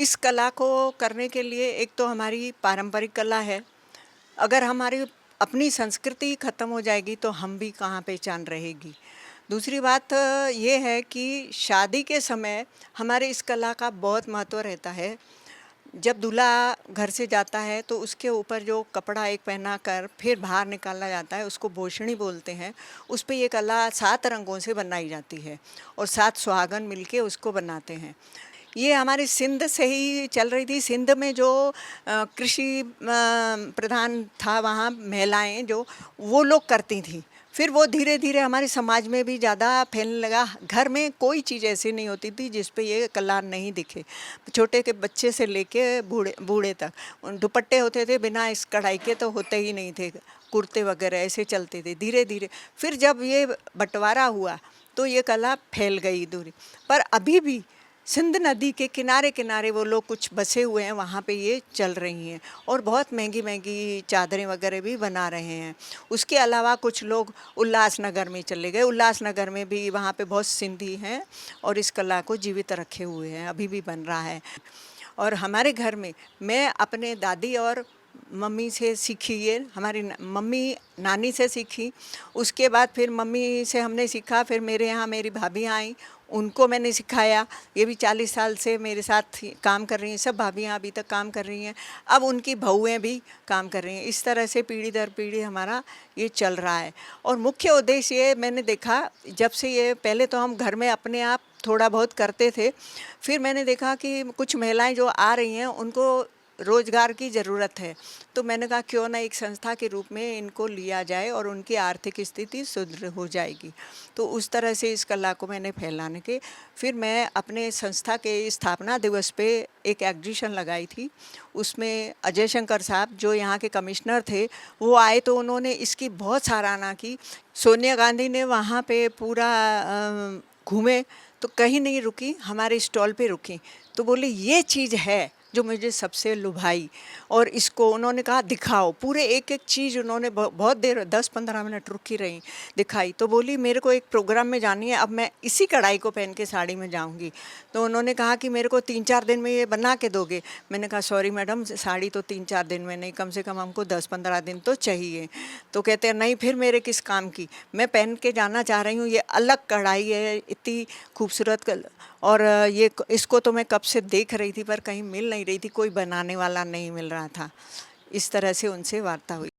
इस कला को करने के लिए एक तो हमारी पारंपरिक कला है। अगर हमारी अपनी संस्कृति ख़त्म हो जाएगी तो हम भी कहाँ पहचान रहेगी। दूसरी बात ये है कि शादी के समय हमारे इस कला का बहुत महत्व रहता है। जब दूल्हा घर से जाता है तो उसके ऊपर जो कपड़ा एक पहना कर फिर बाहर निकाला जाता है, उसको भोशणी बोलते हैं। उस पे ये कला 7 रंगों से बनाई जाती है और 7 सुहागन मिलके उसको बनाते हैं। ये हमारे सिंध से ही चल रही थी। सिंध में जो कृषि प्रधान था, वहाँ महिलाएँ जो वो लोग करती थीं। फिर वो धीरे धीरे हमारे समाज में भी ज़्यादा फैलने लगा। घर में कोई चीज़ ऐसी नहीं होती थी जिस पे ये कला नहीं दिखे। छोटे के बच्चे से लेके बूढ़े बूढ़े तक दुपट्टे होते थे, बिना इस कढ़ाई के तो होते ही नहीं थे। कुर्ते वगैरह ऐसे चलते थे। धीरे धीरे फिर जब ये बंटवारा हुआ तो ये कला फैल गई दूरी पर। अभी भी सिंध नदी के किनारे किनारे वो लोग कुछ बसे हुए हैं, वहाँ पे ये चल रही हैं और बहुत महंगी महंगी चादरें वगैरह भी बना रहे हैं। उसके अलावा कुछ लोग उल्लासनगर में चले गए। उल्लासनगर में भी वहाँ पे बहुत सिंधी हैं और इस कला को जीवित रखे हुए हैं, अभी भी बन रहा है। और हमारे घर में मैं अपने दादी और मम्मी से सीखी, ये हमारी मम्मी नानी से सीखी। उसके बाद फिर मम्मी से हमने सीखा, फिर मेरे यहाँ मेरी भाभियाँ आई, उनको मैंने सिखाया। ये भी 40 साल से मेरे साथ काम कर रही हैं। सब भाभियाँ अभी तक काम कर रही हैं। अब उनकी बहुएँ भी काम कर रही हैं। इस तरह से पीढ़ी दर पीढ़ी हमारा ये चल रहा है। और मुख्य उद्देश्य ये मैंने देखा, जब से ये पहले तो हम घर में अपने आप थोड़ा बहुत करते थे, फिर मैंने देखा कि कुछ महिलाएं जो आ रही हैं उनको रोज़गार की ज़रूरत है। तो मैंने कहा क्यों ना एक संस्था के रूप में इनको लिया जाए और उनकी आर्थिक स्थिति सुदृढ़ हो जाएगी। तो उस तरह से इस कला को मैंने फैलाने के फिर मैं अपने संस्था के स्थापना दिवस पे एक एग्जीबिशन लगाई थी। उसमें अजय शंकर साहब जो यहाँ के कमिश्नर थे वो आए, तो उन्होंने इसकी बहुत सराहना की। सोनिया गांधी ने वहाँ पे पूरा घूमे तो कहीं नहीं रुकी, हमारे स्टॉल पे रुकी। तो बोले ये चीज़ है जो मुझे सबसे लुभाई और इसको उन्होंने कहा दिखाओ। पूरे एक एक चीज़ उन्होंने बहुत देर 10-15 मिनट रुकी रही, दिखाई। तो बोली मेरे को एक प्रोग्राम में जानी है, अब मैं इसी कढ़ाई को पहन के साड़ी में जाऊंगी। तो उन्होंने कहा कि मेरे को 3-4 दिन में ये बना के दोगे। मैंने कहा सॉरी मैडम, साड़ी तो 3-4 दिन में नहीं, कम से कम हमको 10-15 दिन तो चाहिए। तो कहते हैं नहीं फिर मेरे किस काम की, मैं पहन के जाना चाह रही हूँ। ये अलग कढ़ाई है, इतनी खूबसूरत और ये इसको तो मैं कब से देख रही थी पर कहीं मिल नहीं रही थी, कोई बनाने वाला नहीं मिल रहा था। इस तरह से उनसे वार्ता हुई।